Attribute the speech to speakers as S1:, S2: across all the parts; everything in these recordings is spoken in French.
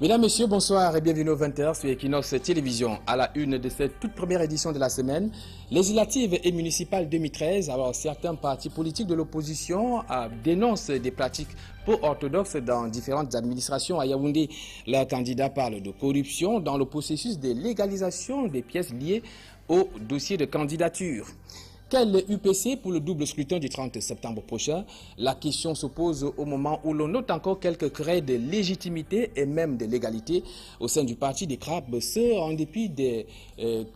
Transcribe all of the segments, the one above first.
S1: Mesdames, Messieurs, bonsoir et bienvenue au 20h sur Equinox Télévision. À la une de cette toute première édition de la semaine, législatives et municipales 2013, alors certains partis politiques de l'opposition dénoncent des pratiques peu orthodoxes dans différentes administrations. À Yaoundé, leurs candidats parlent de corruption dans le processus de légalisation des pièces liées au dossier de candidature. Quel UPC pour le double scrutin du 30 septembre prochain? La question se pose au moment où l'on note encore quelques craies de légitimité et même de légalité au sein du parti des Crabes, ce en dépit des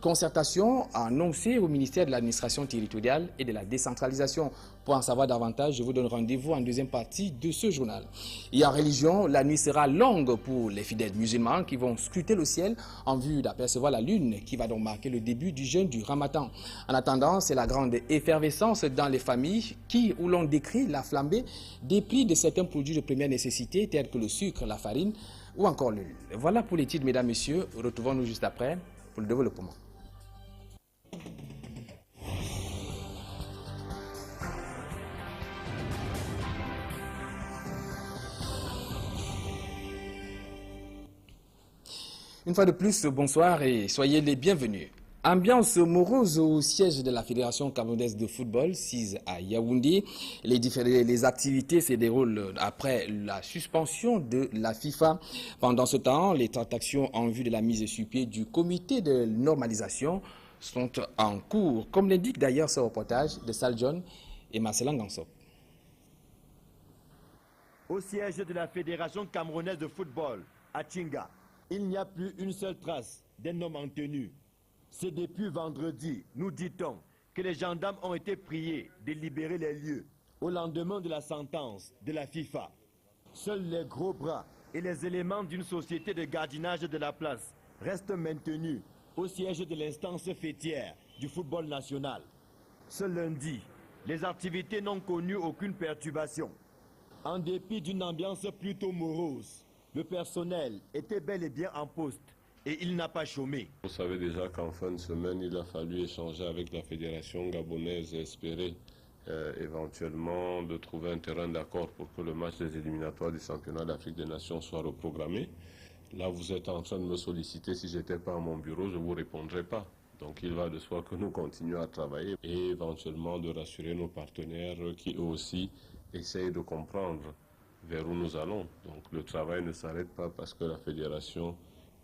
S1: concertations annoncées au ministère de l'administration territoriale et de la décentralisation. Pour en savoir davantage, je vous donne rendez-vous en deuxième partie de ce journal. Et en religion, la nuit sera longue pour les fidèles musulmans qui vont scruter le ciel en vue d'apercevoir la lune qui va donc marquer le début du jeûne du Ramadan. En attendant, c'est la grande effervescence dans les familles où l'on décrit la flambée des prix de certains produits de première nécessité tels que le sucre, la farine ou encore l'huile. Voilà pour les titres, mesdames, messieurs. Retrouvons-nous juste après pour le développement. Une fois de plus, bonsoir et soyez les bienvenus. Ambiance morose au siège de la Fédération camerounaise de football, SIS à Yaoundé. Les activités se déroulent après la suspension de la FIFA. Pendant ce temps, les tractations en vue de la mise sur pied du comité de normalisation sont en cours, comme l'indique d'ailleurs ce reportage de Saljon et Marcelin Gansop.
S2: Au siège de la Fédération camerounaise de football, à Tchinga, il n'y a plus une seule trace d'un homme en tenue. C'est depuis vendredi, nous dit-on, que les gendarmes ont été priés de libérer les lieux au lendemain de la sentence de la FIFA. Seuls les gros bras et les éléments d'une société de gardiennage de la place restent maintenus au siège de l'instance fêtière du football national. Ce lundi, les activités n'ont connu aucune perturbation. En dépit d'une ambiance plutôt morose, le personnel était bel et bien en poste et il n'a pas chômé.
S3: Vous savez déjà qu'en fin de semaine, il a fallu échanger avec la fédération gabonaise et espérer éventuellement de trouver un terrain d'accord pour que le match des éliminatoires du championnat d'Afrique des Nations soit reprogrammé. Là, vous êtes en train de me solliciter. Si je n'étais pas à mon bureau, je ne vous répondrais pas. Donc il va de soi que nous continuons à travailler et éventuellement de rassurer nos partenaires qui eux aussi essayent de comprendre vers où nous allons. Donc le travail ne s'arrête pas parce que la fédération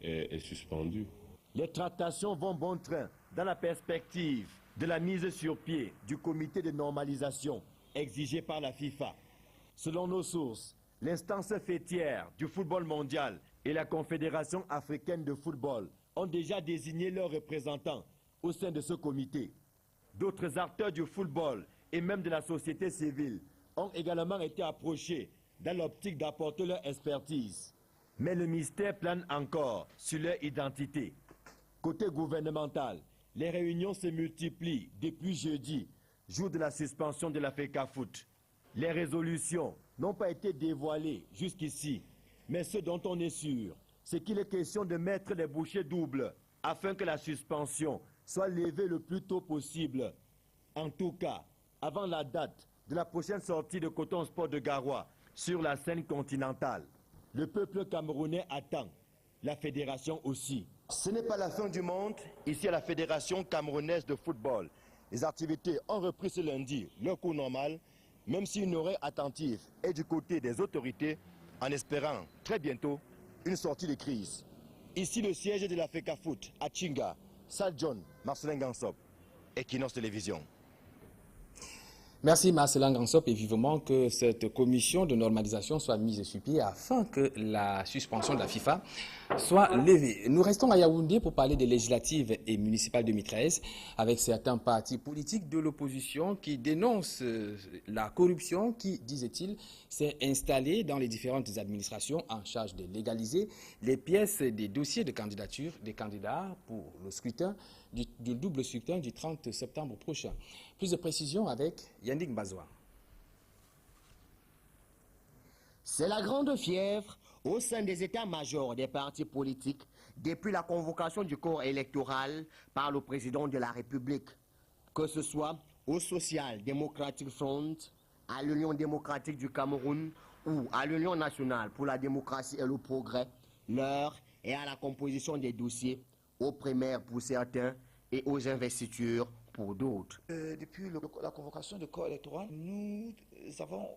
S3: est suspendue.
S2: Les tractations vont bon train dans la perspective de la mise sur pied du comité de normalisation exigé par la FIFA. Selon nos sources, l'instance fêtière du football mondial et la Confédération africaine de football ont déjà désigné leurs représentants au sein de ce comité. D'autres acteurs du football et même de la société civile ont également été approchés dans l'optique d'apporter leur expertise. Mais le mystère plane encore sur leur identité. Côté gouvernemental, les réunions se multiplient depuis jeudi, jour de la suspension de la FECAFOOT. Les résolutions n'ont pas été dévoilées jusqu'ici, mais ce dont on est sûr, c'est qu'il est question de mettre les bouchées doubles afin que la suspension soit levée le plus tôt possible. En tout cas, avant la date de la prochaine sortie de Coton Sport de Garoua sur la scène continentale. Le peuple camerounais attend, la fédération aussi. Ce n'est pas la fin du monde, ici à la Fédération camerounaise de football. Les activités ont repris ce lundi leur cours normal, même si une oreille attentive est du côté des autorités, en espérant très bientôt une sortie de crise. Ici le siège de la FECAFOOT à Tchinga, Saljon, Marcelin Gansop, Equinox Télévision.
S1: Merci Marcelin Gansop et vivement que cette commission de normalisation soit mise sur pied afin que la suspension de la FIFA soit levée. Nous restons à Yaoundé pour parler des législatives et municipales 2013 avec certains partis politiques de l'opposition qui dénoncent la corruption qui, disait-il, s'est installée dans les différentes administrations en charge de légaliser les pièces des dossiers de candidature des candidats pour le scrutin du double scrutin du 30 septembre prochain. Plus de précisions avec Yannick Bazoua.
S4: C'est la grande fièvre au sein des états-majors des partis politiques depuis la convocation du corps électoral par le président de la République. Que ce soit au Social Democratic Front, à l'Union démocratique du Cameroun ou à l'Union nationale pour la démocratie et le progrès, L'heure est à la composition des dossiers, aux primaires pour certains et aux investitures pour d'autres.
S5: Depuis la convocation du corps électoral, nous avons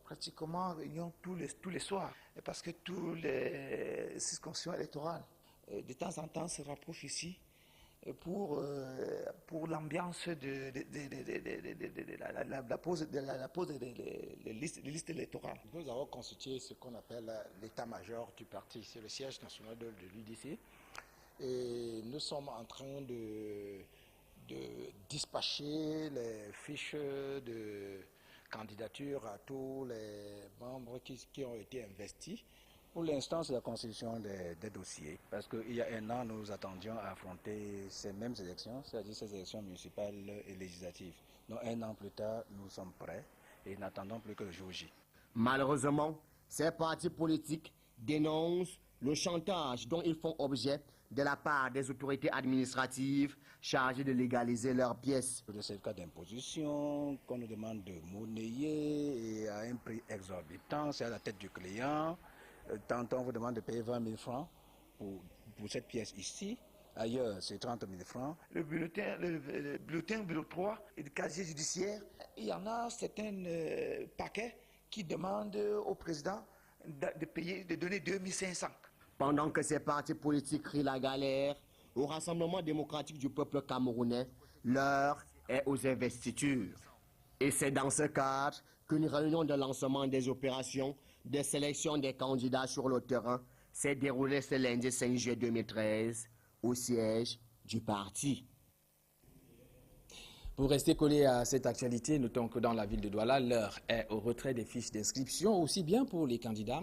S5: pratiquement réunion tous les soirs. Parce que tous les circonscriptions électorales, de temps en temps, se rapprochent ici pour l'ambiance de la pose des listes électorales.
S6: Nous avons constitué ce qu'on appelle l'état-major du parti. C'est le siège national de l'UDC. Et nous sommes en train de dispatcher les fiches de candidature à tous les membres qui ont été investis. Pour l'instant, c'est la constitution des dossiers. Parce qu'il y a un an, nous attendions à affronter ces mêmes élections, c'est-à-dire ces élections municipales et législatives. Donc un an plus tard, nous sommes prêts et n'attendons plus que le jour J.
S4: Malheureusement, ces partis politiques dénoncent le chantage dont ils font objet de la part des autorités administratives chargées de légaliser leurs pièces.
S6: Le certificat d'imposition qu'on nous demande de monnayer et à un prix exorbitant, c'est à la tête du client. Tantôt on vous demande de payer 20 000 francs pour cette pièce ici. Ailleurs, c'est 30 000 francs.
S5: Le bulletin bureau 3 et le casier judiciaire, il y en a certains paquets qui demandent au président de donner 2500.
S4: Pendant que ces partis politiques crient la galère, au Rassemblement démocratique du peuple camerounais, l'heure est aux investitures. Et c'est dans ce cadre qu'une réunion de lancement des opérations de sélection des candidats sur le terrain s'est déroulée ce lundi 5 juillet 2013 au siège du parti.
S1: Pour rester collé à cette actualité, notons que dans la ville de Douala, l'heure est au retrait des fiches d'inscription, aussi bien pour les candidats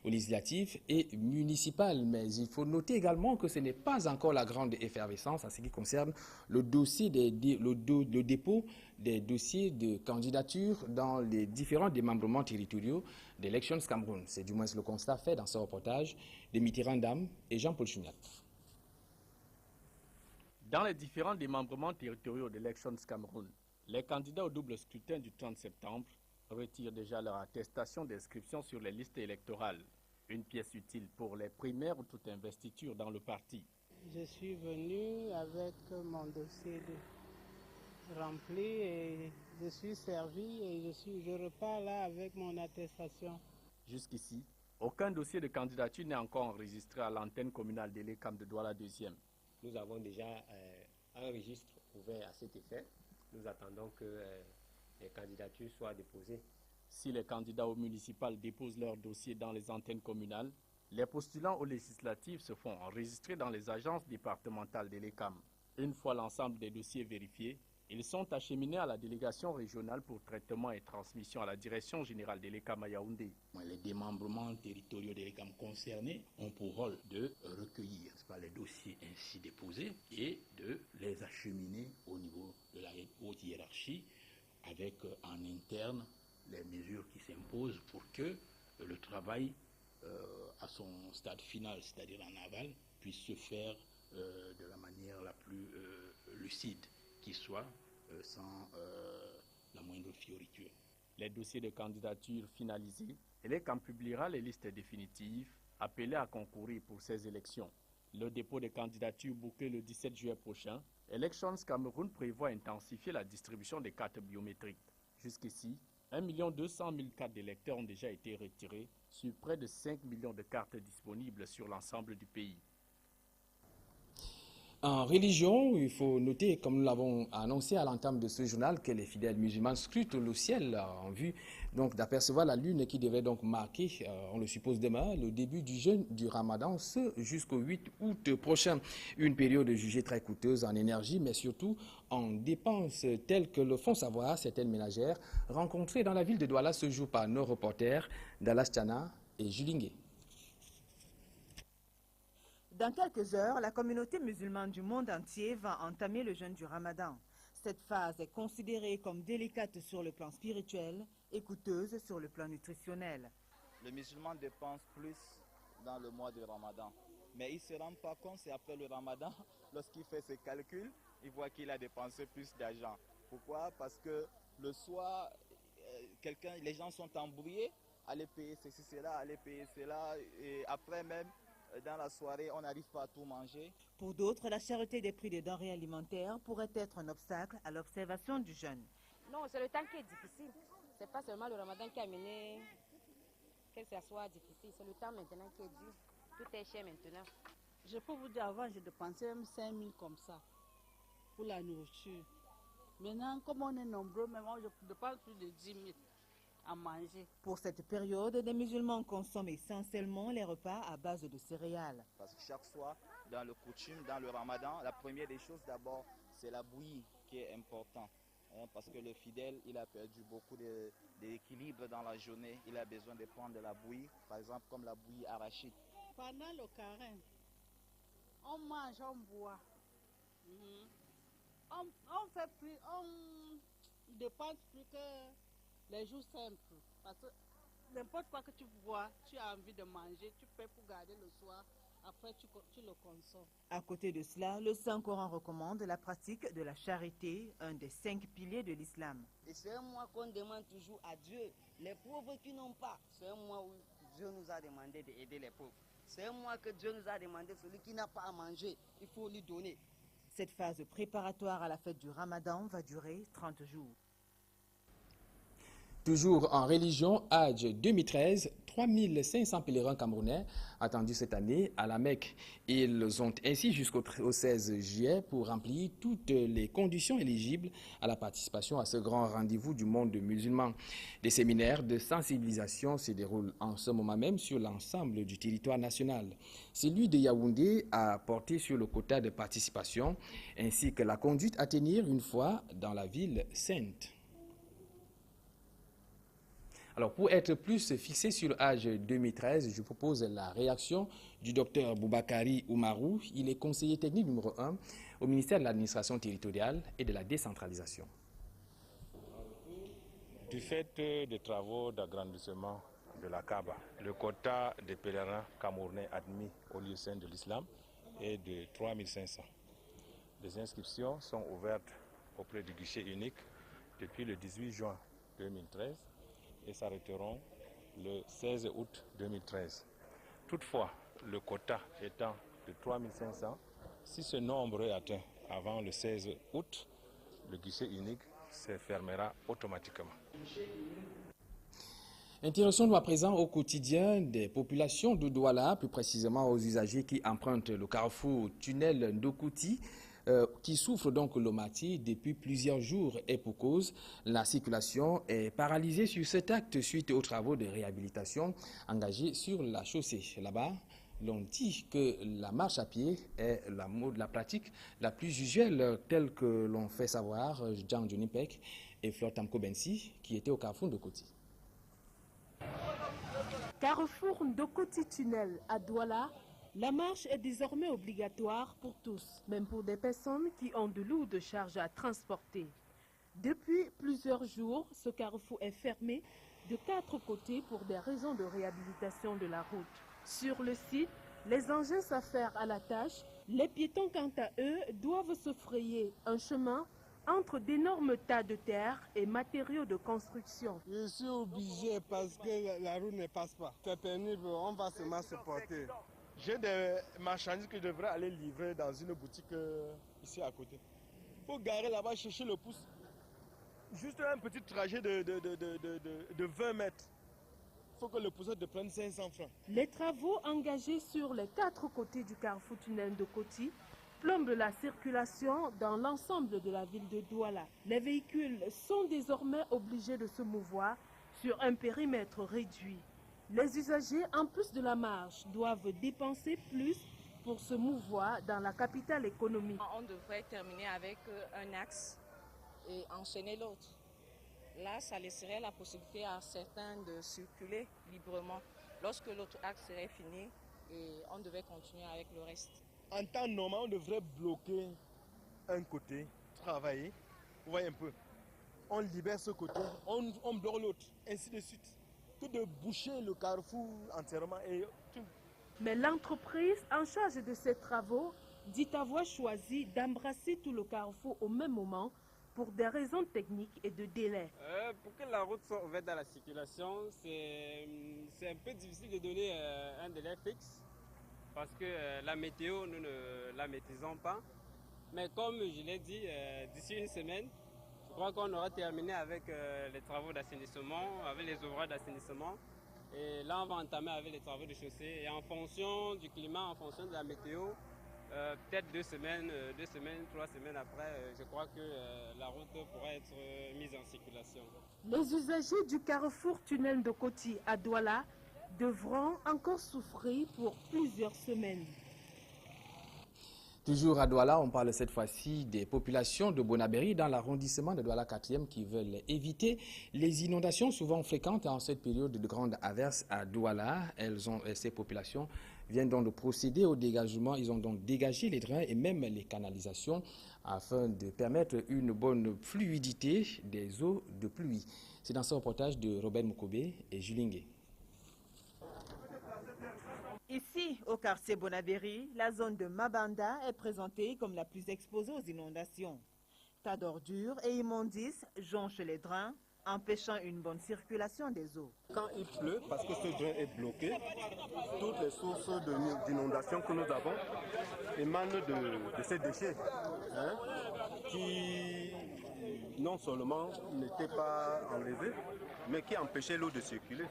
S1: aux législatives et municipales. Mais il faut noter également que ce n'est pas encore la grande effervescence en ce qui concerne le dépôt des dossiers de candidature dans les différents démembrements territoriaux d'Elections Cameroun. C'est du moins le constat fait dans ce reportage de Mitterrand Dam et Jean-Paul Chumiat.
S7: Dans les différents démembrements territoriaux d'Elections Cameroun, les candidats au double scrutin du 30 septembre retirent déjà leur attestation d'inscription sur les listes électorales, une pièce utile pour les primaires ou toute investiture dans le parti.
S8: Je suis venu avec mon dossier rempli et je suis servi et je repars là avec mon attestation.
S7: Jusqu'ici, aucun dossier de candidature n'est encore enregistré à l'antenne communale d'Elecam de Douala 2e.
S9: Nous avons déjà un registre ouvert à cet effet. Nous attendons que les candidatures soient déposées.
S7: Si les candidats aux municipales déposent leur dossier dans les antennes communales, les postulants aux législatives se font enregistrer dans les agences départementales d'Elecam. Une fois l'ensemble des dossiers vérifiés, ils sont acheminés à la délégation régionale pour traitement et transmission à la direction générale d'Elecam à Yaoundé.
S10: Les démembrements territoriaux d'Elecam concernés ont pour rôle de recueillir les dossiers ainsi déposés et de les acheminer au niveau de la haute hiérarchie avec en interne les mesures qui s'imposent pour que le travail à son stade final, c'est-à-dire en aval, puisse se faire de la manière la plus lucide qui soit, sans la moindre fioriture.
S7: Les dossiers de candidature finalisés, Elecam publiera les listes définitives appelées à concourir pour ces élections. Le dépôt de candidature bouclé le 17 juillet prochain, Elections Cameroun prévoit intensifier la distribution des cartes biométriques. Jusqu'ici, 1 200 000 cartes d'électeurs ont déjà été retirées sur près de 5 millions de cartes disponibles sur l'ensemble du pays.
S1: En religion, il faut noter, comme nous l'avons annoncé à l'entame de ce journal, que les fidèles musulmans scrutent le ciel en vue d'apercevoir la lune qui devrait donc marquer, on le suppose demain, le début du jeûne du Ramadan, ce jusqu'au 8 août prochain. Une période jugée très coûteuse en énergie, mais surtout en dépenses telles que le font savoir certaines ménagères rencontrées dans la ville de Douala ce jour par nos reporters Dallas Tchana et Julingué.
S11: Dans quelques heures, la communauté musulmane du monde entier va entamer le jeûne du Ramadan. Cette phase est considérée comme délicate sur le plan spirituel et coûteuse sur le plan nutritionnel.
S12: Le musulman dépense plus dans le mois du Ramadan. Mais il ne se rend pas compte, c'est après le Ramadan, lorsqu'il fait ses calculs, il voit qu'il a dépensé plus d'argent. Pourquoi? Parce que le soir, les gens sont embrouillés, aller payer ceci, cela, aller payer cela, et après même, dans la soirée, on n'arrive pas à tout manger.
S11: Pour d'autres, la cherté des prix des denrées alimentaires pourrait être un obstacle à l'observation du jeûne.
S13: Non, c'est le temps qui est difficile. Ce n'est pas seulement le ramadan qui a mené que ça soit difficile. C'est le temps maintenant qui est dur. Tout est cher maintenant.
S8: Je peux vous dire, avant, je dépensais même 5 000 comme ça pour la nourriture. Maintenant, comme on est nombreux, même moi, je dépense plus de 10 000 à manger.
S11: Pour cette période, les musulmans consomment essentiellement les repas à base de céréales.
S12: Parce que chaque soir, dans le coutume, dans le ramadan, la première des choses d'abord, c'est la bouillie qui est importante. Parce que le fidèle, il a perdu beaucoup d'équilibre dans la journée. Il a besoin de prendre de la bouillie, par exemple comme la bouillie arachide.
S8: Pendant le carême, on mange, on boit. On fait plus, on dépense plus que les jours simples. Parce que n'importe quoi que tu bois, tu as envie de manger, tu paies pour garder le soir. Après, tu le consommes.
S11: À côté de cela, le Saint-Coran recommande la pratique de la charité, un des 5 piliers de l'islam.
S14: Et c'est un mois qu'on demande toujours à Dieu, les pauvres qui n'ont pas. C'est un mois où Dieu nous a demandé d'aider les pauvres. C'est un mois que Dieu nous a demandé, celui qui n'a pas à manger, il faut lui donner.
S11: Cette phase préparatoire à la fête du Ramadan va durer 30 jours.
S1: Toujours en religion, Hajj 2013, 3500 pèlerins camerounais attendus cette année à la Mecque. Ils ont ainsi jusqu'au 16 juillet pour remplir toutes les conditions éligibles à la participation à ce grand rendez-vous du monde musulman. Des séminaires de sensibilisation se déroulent en ce moment même sur l'ensemble du territoire national. Celui de Yaoundé a porté sur le quota de participation ainsi que la conduite à tenir une fois dans la ville sainte. Alors, pour être plus fixé sur Hajj 2013, je propose la réaction du docteur Boubakari Oumarou. Il est conseiller technique numéro 1 au ministère de l'Administration territoriale et de la décentralisation.
S15: Du fait des travaux d'agrandissement de la Kaaba, le quota des pèlerins camerounais admis au lieu saint de l'islam est de 3500. Les inscriptions sont ouvertes auprès du guichet unique depuis le 18 juin 2013. Et s'arrêteront le 16 août 2013. Toutefois, le quota étant de 3500, si ce nombre est atteint avant le 16 août, le guichet unique se fermera automatiquement.
S1: Intéressons-nous à présent au quotidien des populations de Douala, plus précisément aux usagers qui empruntent le carrefour tunnel Ndokouti, qui souffre donc le matin depuis plusieurs jours et pour cause, la circulation est paralysée sur cet acte suite aux travaux de réhabilitation engagés sur la chaussée. Là-bas, l'on dit que la marche à pied est la pratique la plus usuelle, telle que l'ont fait savoir Jean Jonipek et Flor Tamko Bensi, qui étaient au carrefour Ndokouti.
S16: Carrefour Ndokouti Tunnel à Douala. La marche est désormais obligatoire pour tous, même pour des personnes qui ont de lourdes charges à transporter. Depuis plusieurs jours, ce carrefour est fermé de 4 côtés pour des raisons de réhabilitation de la route. Sur le site, les engins s'affairent à la tâche. Les piétons, quant à eux, doivent se frayer un chemin entre d'énormes tas de terre et matériaux de construction.
S17: Je suis obligé parce que la route ne passe pas. C'est pénible, on va seulement se porter.
S18: J'ai des marchandises que je devrais aller livrer dans une boutique ici à côté. Il faut garer là-bas, chercher le pouce. Juste un petit trajet de 20 mètres. Il faut que le pousseur te prenne 500 francs.
S16: Les travaux engagés sur les 4 côtés du carrefour tunnel Ndokouti plombent la circulation dans l'ensemble de la ville de Douala. Les véhicules sont désormais obligés de se mouvoir sur un périmètre réduit. Les usagers, en plus de la marche, doivent dépenser plus pour se mouvoir dans la capitale économique.
S19: On devrait terminer avec un axe et enchaîner l'autre. Là, ça laisserait la possibilité à certains de circuler librement. Lorsque l'autre axe serait fini, et on devait continuer avec le reste.
S18: En temps normal, on devrait bloquer un côté, travailler. Vous voyez un peu. On libère ce côté, on bloque l'autre, ainsi de suite. Que de boucher le carrefour entièrement et tout.
S16: Mais l'entreprise en charge de ces travaux dit avoir choisi d'embrasser tout le carrefour au même moment pour des raisons techniques et de délai.
S20: Pour que la route soit ouverte dans la circulation, c'est un peu difficile de donner un délai fixe. parce que la météo, nous ne la maîtrisons pas. Mais comme je l'ai dit, d'ici une semaine, je crois qu'on aura terminé avec les travaux d'assainissement, avec les ouvrages d'assainissement. Et là, on va entamer avec les travaux de chaussée. Et en fonction du climat, en fonction de la météo, peut-être 2 semaines, 3 semaines après, je crois que la route pourra être mise en circulation.
S16: Les usagers du carrefour tunnel de Koti à Douala devront encore souffrir pour plusieurs semaines.
S1: Toujours à Douala, on parle cette fois-ci des populations de Bonabéry dans l'arrondissement de Douala 4e qui veulent éviter les inondations souvent fréquentes en cette période de grandes averses à Douala. Ces populations viennent donc de procéder au dégagement. Ils ont donc dégagé les drains et même les canalisations afin de permettre une bonne fluidité des eaux de pluie. C'est dans ce reportage de Robert Moukobé et Julien Gué.
S11: Ici, au quartier Bonabéry, la zone de Mabanda est présentée comme la plus exposée aux inondations. Tas d'ordures et immondices jonchent les drains, empêchant une bonne circulation des eaux.
S21: Quand il pleut, parce que ce drain est bloqué, toutes les sources d'inondation que nous avons émanent de ces déchets qui non seulement n'étaient pas enlevés, mais qui empêchaient l'eau de circuler.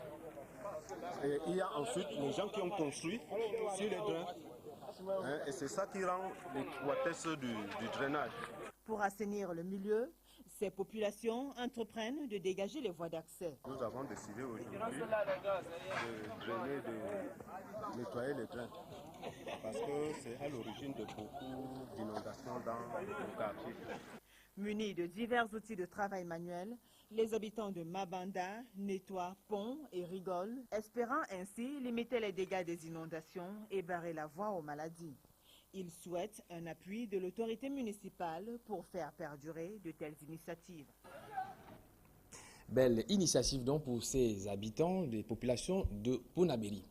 S21: Et il y a ensuite les gens qui ont construit sur les drains. Et c'est ça qui rend l'étroitesse du drainage.
S11: Pour assainir le milieu, ces populations entreprennent de dégager les voies d'accès.
S21: Nous avons décidé aujourd'hui de drainer, de nettoyer les drains. Parce que c'est à l'origine de beaucoup d'inondations dans le quartier.
S11: Munis de divers outils de travail manuel, les habitants de Mabanda nettoient ponts et rigolent, espérant ainsi limiter les dégâts des inondations et barrer la voie aux maladies. Ils souhaitent un appui de l'autorité municipale pour faire perdurer de telles initiatives.
S1: Belle initiative donc pour ces habitants des populations de Bonabéry.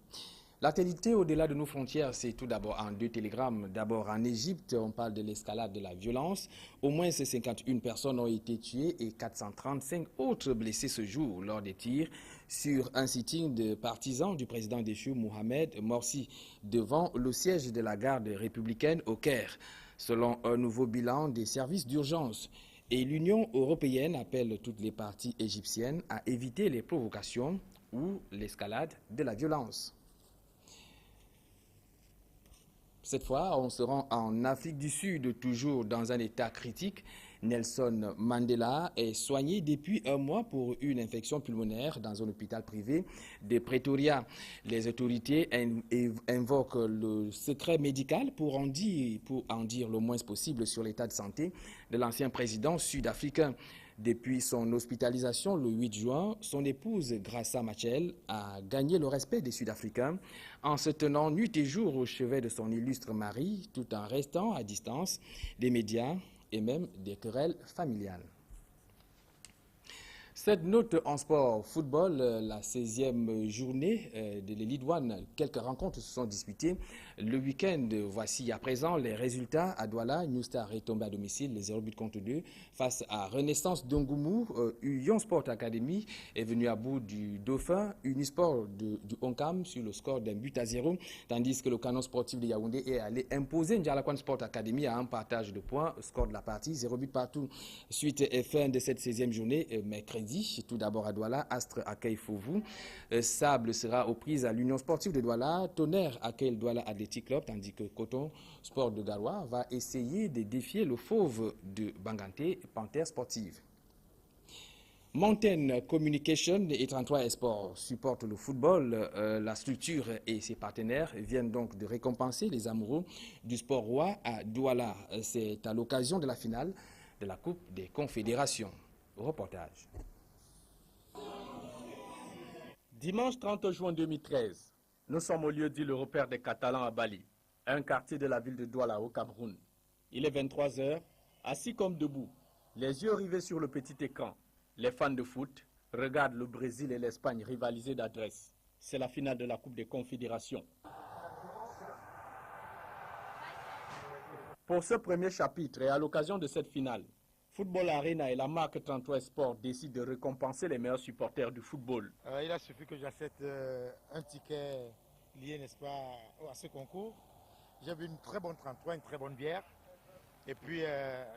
S1: L'actualité au-delà de nos frontières, c'est tout d'abord en 2 télégrammes. D'abord en Égypte, on parle de l'escalade de la violence. Au moins 51 personnes ont été tuées et 435 autres blessées ce jour lors des tirs sur un sitting de partisans du président déchu Mohamed Morsi devant le siège de la garde républicaine au Caire. Selon un nouveau bilan des services d'urgence, et l'Union européenne appelle toutes les parties égyptiennes à éviter les provocations ou l'escalade de la violence. Cette fois, on se rend en Afrique du Sud, toujours dans un état critique. Nelson Mandela est soigné depuis un mois pour une infection pulmonaire dans un hôpital privé de Pretoria. Les autorités invoquent le secret médical pour en dire le moins possible sur l'état de santé de l'ancien président sud-africain. Depuis son hospitalisation le 8 juin, son épouse Graça Machel a gagné le respect des Sud-Africains en se tenant nuit et jour au chevet de son illustre mari, tout en restant à distance des médias et même des querelles familiales. Cette note en sport football, la 16e journée de l'Elite One. Quelques rencontres se sont disputées le week-end. Voici à présent les résultats. À Douala, New Star est tombé à domicile, 0-2 face à Renaissance d'Ongoumou. Union Sport Academy est venu à bout du Dauphin. Unisport du Onkam sur le score d'1-0. Tandis que le Canon Sportif de Yaoundé est allé imposer Ndjalakwan Sport Academy à un partage de points. Score de la partie, 0 partout. Suite et fin de cette 16e journée, mercredi. Tout d'abord à Douala, Astre accueille Fouvou. Sable sera aux prises à l'Union Sportive de Douala. Tonnerre accueille Douala Athletic Club, tandis que Coton Sport de Garoua va essayer de défier le Fauve de Banganté, Panthère Sportive. Mountain Communication et 33 Sport supportent le football. La structure et ses partenaires viennent donc de récompenser les amoureux du sport roi à Douala. C'est à l'occasion de la finale de la Coupe des Confédérations. Reportage.
S7: Dimanche 30 juin 2013, nous sommes au lieu dit le repère des Catalans à Bali, un quartier de la ville de Douala au Cameroun. Il est 23 h, assis comme debout, les yeux rivés sur le petit écran. Les fans de foot regardent le Brésil et l'Espagne rivaliser d'adresse. C'est la finale de la Coupe des Confédérations. Pour ce premier chapitre et à l'occasion de cette finale, Football Arena et la marque 33 Sport décident de récompenser les meilleurs supporters du football.
S22: Il a suffi que j'achète un ticket
S3: liées, n'est-ce pas, à ce concours. J'ai vu une très bonne 33, une très bonne bière. Et puis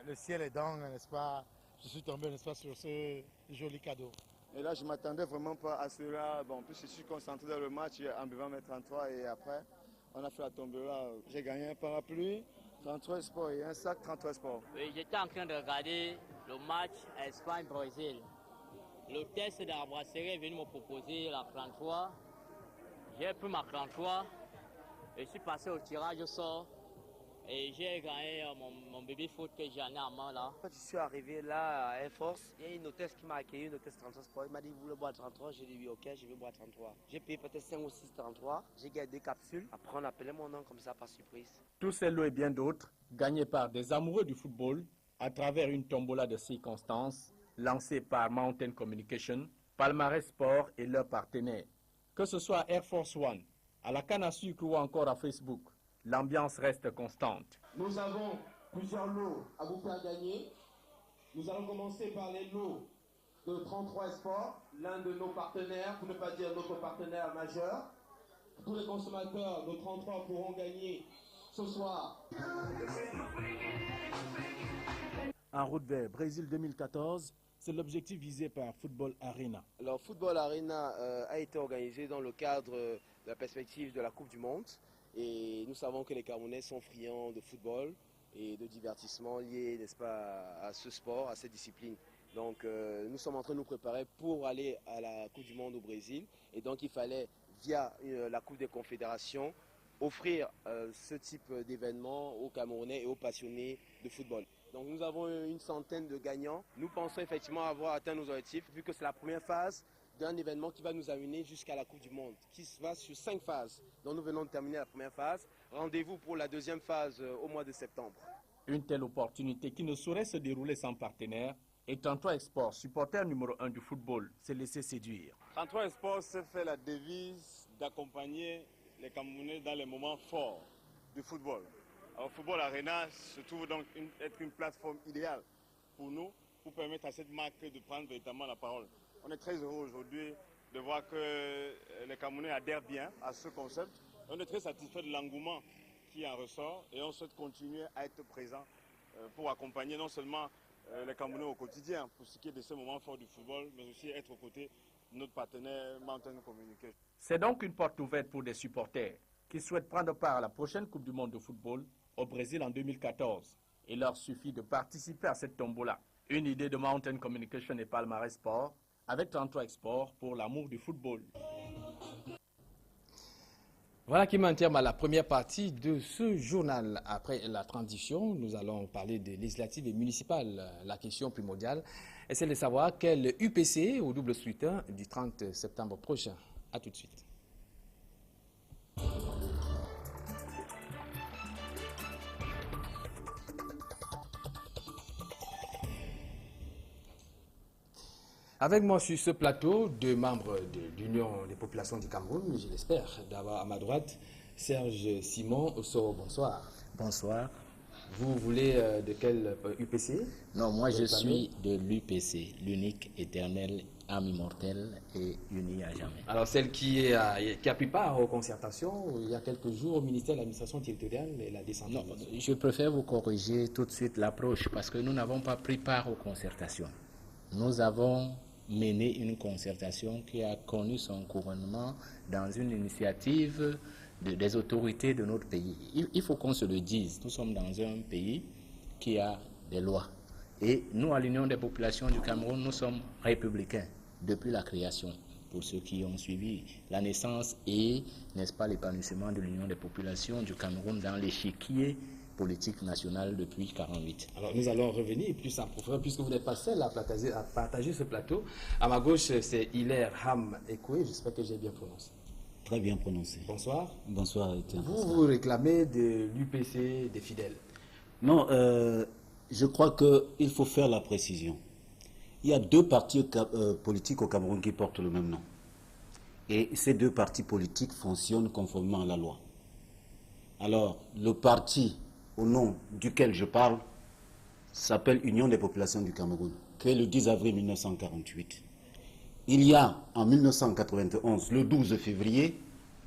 S3: le ciel aidant, n'est-ce pas, je suis tombé, n'est-ce pas, sur ce joli cadeau.
S22: Et là, je ne m'attendais vraiment pas à cela. Bon, en plus, je suis concentré dans le match en buvant mes 33 et après, on a fait la tombola. J'ai gagné un parapluie, 33 sports et un sac 33 sports.
S23: Oui, j'étais en train de regarder le match Espagne-Brésil. Le test d'arbrasserie est venu me proposer la 33. J'ai pris ma 33 et je suis passé au tirage au sort. Et j'ai gagné mon bébé foot que j'ai en main là.
S24: Quand je suis arrivé là à Air Force, il y a une hôtesse qui m'a accueilli, une hôtesse 33 Sport. Il m'a dit, vous voulez boire 33? J'ai dit oui, ok, je vais boire 33. J'ai payé peut-être 5 ou 6 33. J'ai gagné 2 capsules. Après, on appelait mon nom comme ça par surprise.
S7: Tous ces lots et bien d'autres, gagnés par des amoureux du football à travers une tombola de circonstances lancée par Mountain Communication, Palmarès Sport et leurs partenaires. Que ce soit Air Force One, à la canne à sucre ou encore à Facebook, l'ambiance reste constante.
S25: Nous avons plusieurs lots à vous faire gagner. Nous allons commencer par les lots de 33 Sport, l'un de nos partenaires, pour ne pas dire notre partenaire majeur. Tous les consommateurs de 33 pourront gagner ce soir.
S26: En route vers Brésil 2014, c'est l'objectif visé par Football Arena.
S24: Alors, Football Arena a été organisé dans le cadre de la perspective de la Coupe du Monde. Et nous savons que les Camerounais sont friands de football et de divertissement liés, n'est-ce pas, à ce sport, à cette discipline. Donc nous sommes en train de nous préparer pour aller à la Coupe du Monde au Brésil. Et donc il fallait, via la Coupe des Confédérations, offrir ce type d'événement aux Camerounais et aux passionnés de football. Donc nous avons une centaine de gagnants. Nous pensons effectivement avoir atteint nos objectifs, vu que c'est la première phase d'un événement qui va nous amener jusqu'à la Coupe du Monde, qui se va sur 5 phases. Donc nous venons de terminer la première phase. Rendez-vous pour la deuxième phase au mois de septembre.
S7: Une telle opportunité qui ne saurait se dérouler sans partenaire, et 33 Export, supporter numéro 1 du football, s'est laissé séduire.
S27: 33 Export s'est fait la devise d'accompagner les Camerounais dans les moments forts du football. Alors Football Arena se trouve donc être une plateforme idéale pour nous, pour permettre à cette marque de prendre véritablement la parole. On est très heureux aujourd'hui de voir que les Camerounais adhèrent bien à ce concept. On est très satisfait de l'engouement qui en ressort et on souhaite continuer à être présent pour accompagner non seulement les Camerounais au quotidien pour ce qui est de ces moments forts du football, mais aussi être aux côtés de notre partenaire Mountain Communication.
S7: C'est donc une porte ouverte pour des supporters qui souhaitent prendre part à la prochaine Coupe du Monde de football au Brésil en 2014. Il leur suffit de participer à cette tombola. Une idée de Mountain Communication et Palmarès Sport, avec 33 Export pour l'amour du football.
S1: Voilà qui met un terme à la première partie de ce journal. Après la transition, nous allons parler des législatives et municipales. La question primordiale est celle de savoir quel UPC au double scrutin du 30 septembre prochain. A tout de suite. Avec moi sur ce plateau, 2 membres de l'Union des populations du Cameroun, je l'espère. D'abord à ma droite, Serge Simon Osso, bonsoir.
S28: Bonsoir.
S1: Vous voulez de quel UPC?
S28: Non, moi je suis de l'UPC, l'unique, éternel, âme immortelle et unie à jamais.
S1: Alors celle qui a pris part aux concertations il y a quelques jours au ministère de l'administration territoriale et la décentralisation.
S28: Non, je préfère vous corriger tout de suite l'approche parce que nous n'avons pas pris part aux concertations. Nous avons mené une concertation qui a connu son couronnement dans une initiative des autorités de notre pays. Il faut qu'on se le dise, nous sommes dans un pays qui a des lois. Et nous, à l'Union des populations du Cameroun, nous sommes républicains depuis la création. Pour ceux qui ont suivi la naissance et, n'est-ce pas, l'épanouissement de l'Union des populations du Cameroun dans l'échiquier politique nationale depuis 1948.
S1: Alors nous allons revenir plus en profondeur puisque vous n'êtes pas seul à partager ce plateau. À ma gauche, c'est Hilaire Ham Ekwe, j'espère que j'ai bien prononcé.
S29: Très bien prononcé.
S1: Bonsoir.
S29: Bonsoir, Étienne.
S1: Vous réclamez de l'UPC des fidèles?
S29: Non, je crois qu'il faut faire la précision. Il y a 2 partis politiques au Cameroun qui portent le même nom. Et ces 2 partis politiques fonctionnent conformément à la loi. Alors, le parti au nom duquel je parle s'appelle Union des populations du Cameroun, créé le 10 avril 1948. Il y a, en 1991, le 12 février,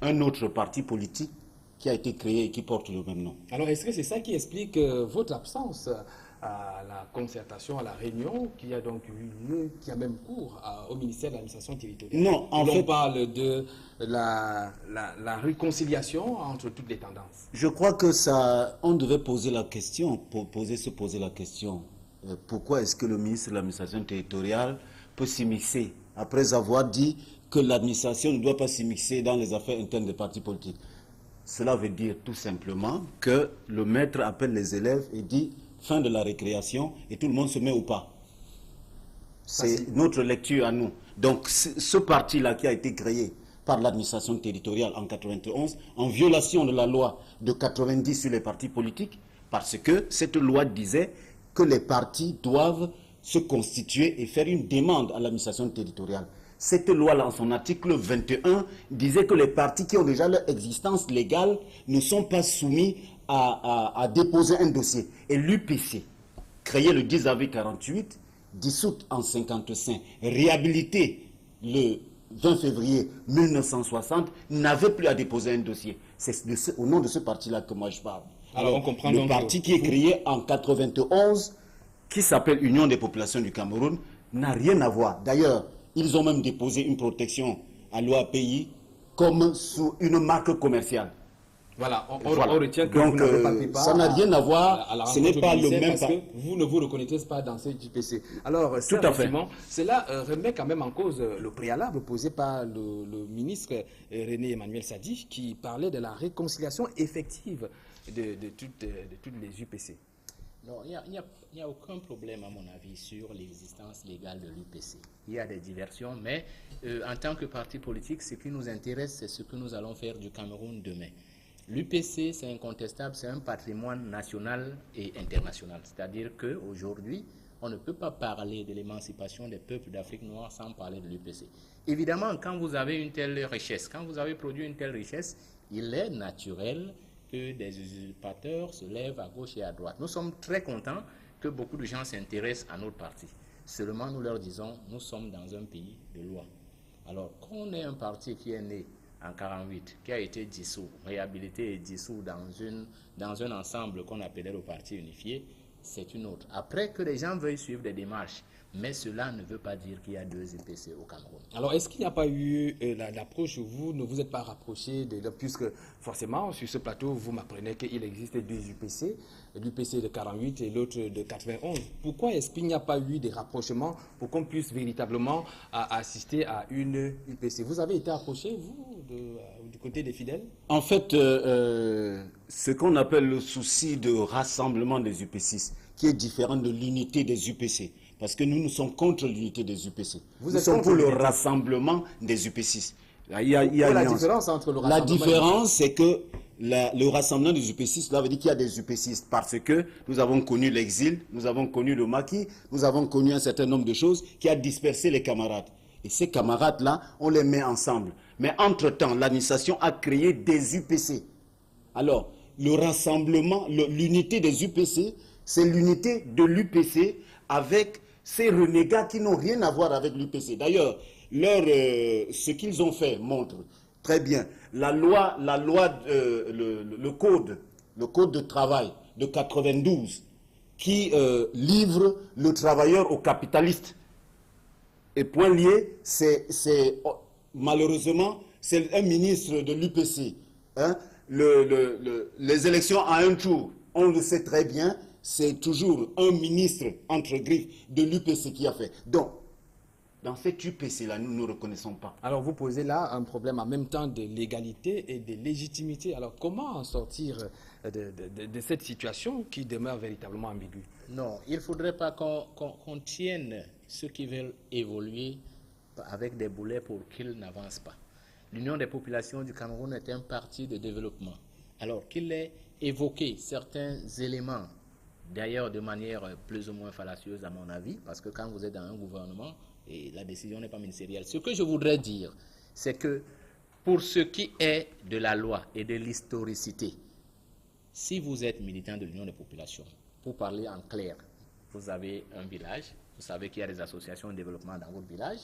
S29: un autre parti politique qui a été créé et qui porte le même nom.
S1: Alors, est-ce que c'est ça qui explique votre absence à la concertation, à la réunion qui a donc eu lieu, qui a même cours au ministère de l'administration territoriale?
S29: Non, en fait...
S1: On parle de la réconciliation entre toutes les tendances.
S29: Je crois que ça, on devait poser la question, se poser la question. Pourquoi est-ce que le ministre de l'administration territoriale peut s'immiscer après avoir dit que l'administration ne doit pas s'immiscer dans les affaires internes des partis politiques? Cela veut dire tout simplement que le maître appelle les élèves et dit fin de la récréation et tout le monde se met au pas. C'est notre lecture à nous. Donc ce parti-là qui a été créé par l'administration territoriale en 91, en violation de la loi de 90 sur les partis politiques, parce que cette loi disait que les partis doivent se constituer et faire une demande à l'administration territoriale. Cette loi-là, en son article 21, disait que les partis qui ont déjà leur existence légale ne sont pas soumis à déposer un dossier. Et l'UPC, créé le 10 avril 48, dissoute en 55, réhabilité le 20 février 1960, n'avait plus à déposer un dossier. C'est au nom de ce parti-là que moi je parle.
S1: Alors on comprend
S29: le parti qui est créé en 91, qui s'appelle Union des populations du Cameroun, n'a rien à voir. D'ailleurs, ils ont même déposé une protection à l'OAPI comme sous une marque commerciale.
S1: Voilà, on retient que vous n'avez pas pris part
S29: ça n'a rien à voir, ce n'est pas le même...
S1: Parce que vous ne vous reconnaissez pas dans ce JPC. Alors,
S29: tout à fait.
S1: Cela remet quand même en cause le préalable posé par le ministre René Emmanuel Sadi, qui parlait de la réconciliation effective de toutes les UPC.
S28: Non, il n'y a aucun problème, à mon avis, sur l'existence légale de l'UPC. Il y a des diversions, mais en tant que parti politique, ce qui nous intéresse, c'est ce que nous allons faire du Cameroun demain. L'UPC, c'est incontestable, c'est un patrimoine national et international. C'est-à-dire qu'aujourd'hui, on ne peut pas parler de l'émancipation des peuples d'Afrique noire sans parler de l'UPC. Évidemment, quand vous avez une telle richesse, quand vous avez produit une telle richesse, il est naturel que des usurpateurs se lèvent à gauche et à droite. Nous sommes très contents que beaucoup de gens s'intéressent à notre parti. Seulement, nous leur disons, nous sommes dans un pays de loi. Alors, qu'on ait un parti qui est né en 1948, qui a été dissous, réhabilité et dissous dans un ensemble qu'on appelait le Parti unifié, c'est une autre. Après que les gens veuillent suivre des démarches, mais cela ne veut pas dire qu'il y a deux UPC au Cameroun.
S1: Alors, est-ce qu'il n'y a pas eu l'approche où vous ne vous êtes pas rapproché, puisque forcément, sur ce plateau, vous m'apprenez qu'il existe deux UPC, l'UPC de 48 et l'autre de 91. Pourquoi est-ce qu'il n'y a pas eu des rapprochements pour qu'on puisse véritablement assister à une UPC? Vous avez été approché, vous, du côté des fidèles?
S29: En fait, ce qu'on appelle le souci de rassemblement des UPC, qui est différent de l'unité des UPC. Parce que nous sommes contre l'unité des UPC. Nous sommes pour le rassemblement des UPC. Il y a
S1: la différence entre le rassemblement...
S29: La différence, c'est que le rassemblement des UPC, cela veut dire qu'il y a des UPC parce que nous avons connu l'exil, nous avons connu le maquis, nous avons connu un certain nombre de choses qui a dispersé les camarades. Et ces camarades-là, on les met ensemble. Mais entre-temps, l'administration a créé des UPC. Alors, le rassemblement, l'unité des UPC, c'est l'unité de l'UPC avec ces renégats qui n'ont rien à voir avec l'UPC. D'ailleurs, ce qu'ils ont fait montre très bien. Le code de travail de 92 qui livre le travailleur au capitaliste. Et point lié, malheureusement, c'est un ministre de l'UPC. Hein, les élections à un tour, on le sait très bien, c'est toujours un ministre, entre griffes, de l'UPC qui a fait. Donc, dans cette UPC-là, nous ne reconnaissons pas.
S1: Alors, vous posez là un problème en même temps de légalité et de légitimité. Alors, comment en sortir de cette situation qui demeure véritablement ambiguë?
S28: Non, il ne faudrait pas qu'on tienne ceux qui veulent évoluer avec des boulets pour qu'ils n'avancent pas. L'Union des populations du Cameroun est un parti de développement. Alors qu'il ait évoqué certains éléments, d'ailleurs de manière plus ou moins fallacieuse à mon avis, parce que quand vous êtes dans un gouvernement, et la décision n'est pas ministérielle. Ce que je voudrais dire, c'est que pour ce qui est de la loi et de l'historicité, si vous êtes militant de l'Union des populations, pour parler en clair, vous avez un village, vous savez qu'il y a des associations de développement dans votre village,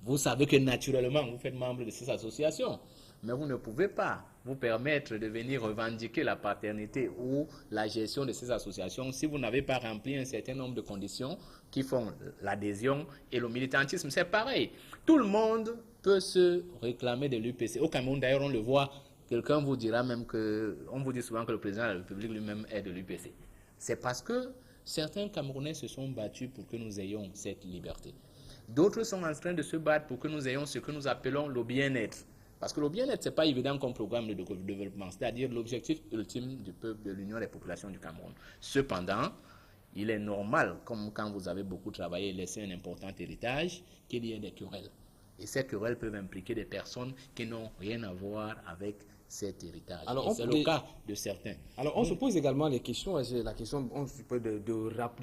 S28: Vous savez que naturellement, vous faites membre de ces associations, mais vous ne pouvez pas vous permettre de venir revendiquer la paternité ou la gestion de ces associations si vous n'avez pas rempli un certain nombre de conditions qui font l'adhésion et le militantisme. C'est pareil. Tout le monde peut se réclamer de l'UPC. Au Cameroun, d'ailleurs, on le voit, quelqu'un vous dira même que, on vous dit souvent que le président de la République lui-même est de l'UPC. C'est parce que certains Camerounais se sont battus pour que nous ayons cette liberté. D'autres sont en train de se battre pour que nous ayons ce que nous appelons le bien-être. Parce que le bien-être, ce n'est pas évident comme programme de développement, c'est-à-dire l'objectif ultime du peuple, de l'Union des populations du Cameroun. Cependant, il est normal, comme quand vous avez beaucoup travaillé et laissé un important héritage, qu'il y ait des querelles. Et ces querelles peuvent impliquer des personnes qui n'ont rien à voir avec cet héritage. C'est le cas de certains.
S1: Alors, on se pose également les questions, la question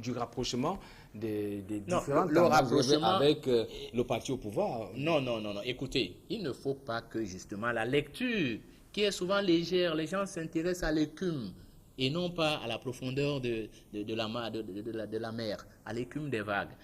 S1: du rapprochement des différentes
S28: rapprochement
S1: avec le parti au pouvoir.
S28: Non. Écoutez, il ne faut pas que justement la lecture, qui est souvent légère, les gens s'intéressent à l'écume et non pas à la profondeur de la mer, à l'écume des vagues.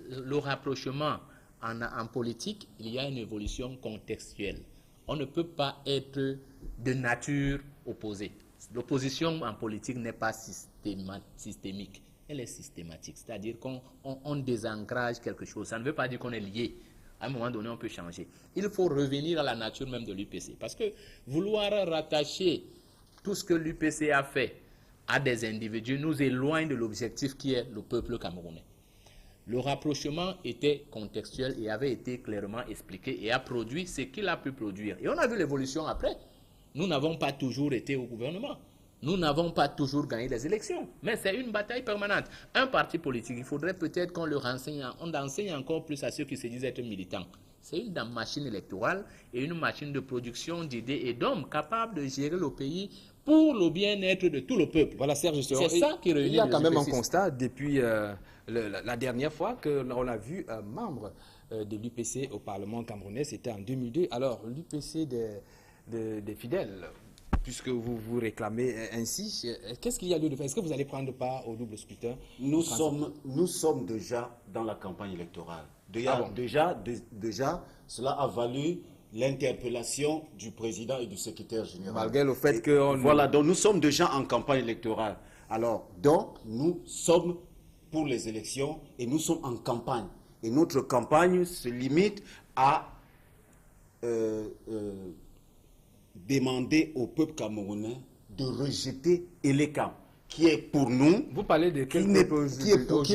S28: Le rapprochement en politique, il y a une évolution contextuelle. On ne peut pas être de nature opposée. L'opposition en politique n'est pas systémique, elle est systématique. C'est-à-dire qu'on désengrage quelque chose. Ça ne veut pas dire qu'on est lié. À un moment donné, on peut changer. Il faut revenir à la nature même de l'UPC. Parce que vouloir rattacher tout ce que l'UPC a fait à des individus nous éloigne de l'objectif qui est le peuple camerounais. Le rapprochement était contextuel et avait été clairement expliqué et a produit ce qu'il a pu produire. Et on a vu l'évolution après. Nous n'avons pas toujours été au gouvernement. Nous n'avons pas toujours gagné les élections. Mais c'est une bataille permanente. Un parti politique, il faudrait peut-être qu'on enseigne encore plus à ceux qui se disent être militants. C'est une machine électorale et une machine de production d'idées et d'hommes capables de gérer le pays pour le bien-être de tout le peuple.
S1: Voilà, Serge,
S28: c'est ça qui réunit.
S1: Il y a quand même un constat depuis la dernière fois qu'on a vu un membre de l'UPC au Parlement camerounais, c'était en 2002. Alors, l'UPC des fidèles, puisque vous vous réclamez ainsi, qu'est-ce qu'il y a lieu de faire? Est-ce que vous allez prendre part au double scrutin?
S29: Nous sommes déjà dans la campagne électorale. Déjà, cela a valu l'interpellation du président et du secrétaire général.
S1: Malgré le fait que...
S29: Voilà, donc nous sommes déjà en campagne électorale. Alors, donc, nous sommes pour les élections et nous sommes en campagne. Et notre campagne se limite à demander au peuple camerounais de rejeter Elekam, qui est pour nous...
S1: Vous parlez de
S29: qui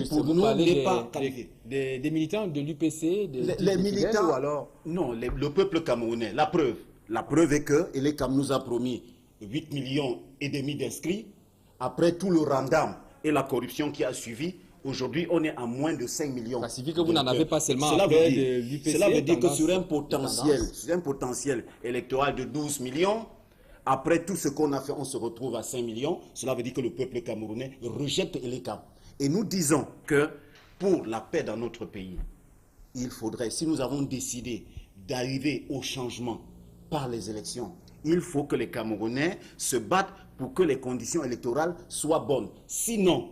S29: pour nous n'est pas qualifié.
S1: Des militants de l'UPC,
S29: les militants
S1: ou alors...
S29: Non, le peuple camerounais. La preuve est que Elekam nous a promis 8,5 millions d'inscrits. Après tout le randam et la corruption qui a suivi, aujourd'hui on est à moins de 5 millions.
S1: Ça signifie que vous n'en avez pas seulement
S29: cela
S1: après
S29: veut dire,
S1: l'UPC.
S29: Cela veut dire que sur un potentiel électoral de 12 millions, après tout ce qu'on a fait, on se retrouve à 5 millions. Cela veut dire que le peuple camerounais rejette Elekam. Et nous disons que pour la paix dans notre pays, il faudrait, si nous avons décidé d'arriver au changement par les élections, il faut que les Camerounais se battent pour que les conditions électorales soient bonnes. Sinon,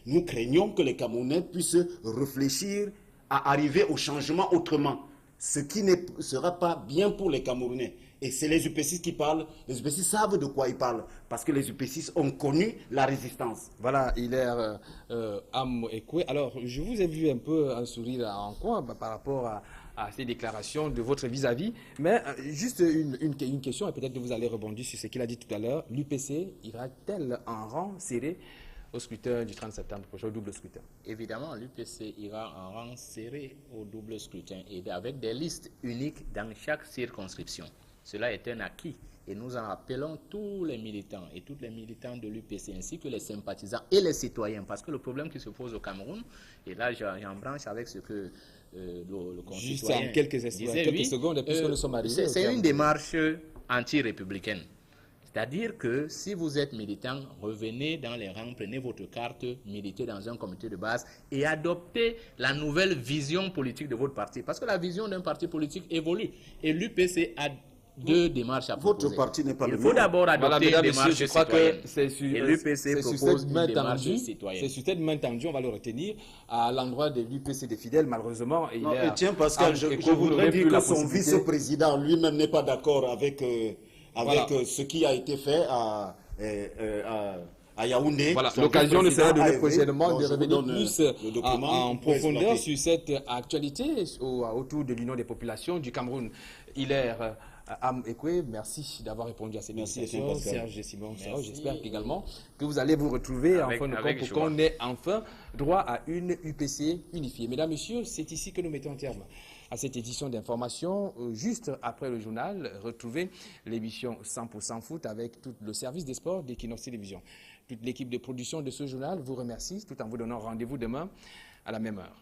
S29: nous craignons que les Camerounais puissent réfléchir à arriver au changement autrement, ce qui ne sera pas bien pour les Camerounais. Et c'est les UPCistes qui parlent. Les UPCistes savent de quoi ils parlent, parce que les UPCistes ont connu la résistance.
S1: Voilà, Hilaire Am Ekwe. Alors, je vous ai vu un peu un sourire en coin par rapport à ces déclarations de votre vis-à-vis. Mais juste une question, et peut-être que vous allez rebondir sur ce qu'il a dit tout à l'heure. L'UPC ira-t-elle en rang serré au scrutin du 30 septembre prochain, au double scrutin?
S28: Évidemment, l'UPC ira en rang serré au double scrutin et avec des listes uniques dans chaque circonscription. Cela est un acquis et nous en appelons tous les militants et toutes les militants de l'UPC ainsi que les sympathisants et les citoyens, parce que le problème qui se pose au Cameroun, et là j'en branche avec ce que le concitoyen
S1: juste en quelques secondes, puisque nous sommes arrivés,
S28: c'est une démarche anti-républicaine. C'est-à-dire que si vous êtes militant, revenez dans les rangs, prenez votre carte, militez dans un comité de base et adoptez la nouvelle vision politique de votre parti. Parce que la vision d'un parti politique évolue. Et l'UPC a deux démarches à proposer.
S29: Votre parti n'est pas le
S28: Il faut d'abord adopter une démarche
S1: je crois
S28: citoyenne.
S1: que c'est sur,
S28: Et l'UPC propose une démarche citoyenne.
S1: C'est sur cette main tendue, on va le retenir, à l'endroit de l'UPC des fidèles, malheureusement.
S29: Tiens, Pascal, je voudrais dire que son vice-président lui-même n'est pas d'accord avec ce qui a été fait à Yaoundé.
S1: Voilà, l'occasion ne sera donnée prochainement de revenir plus en profondeur sur cette actualité autour de l'Union des populations du Cameroun. Hilaire Ekwe, merci d'avoir répondu à cette invitation. Serge Simon, j'espère également que vous allez vous retrouver en fin de compte pour qu'on ait enfin droit à une UPC unifiée. Mesdames, Messieurs, c'est ici que nous mettons un terme à cette édition d'information. Juste après le journal, retrouvez l'émission 100% foot avec tout le service des sports d'Equinox Télévision. Toute l'équipe de production de ce journal vous remercie tout en vous donnant rendez-vous demain à la même heure.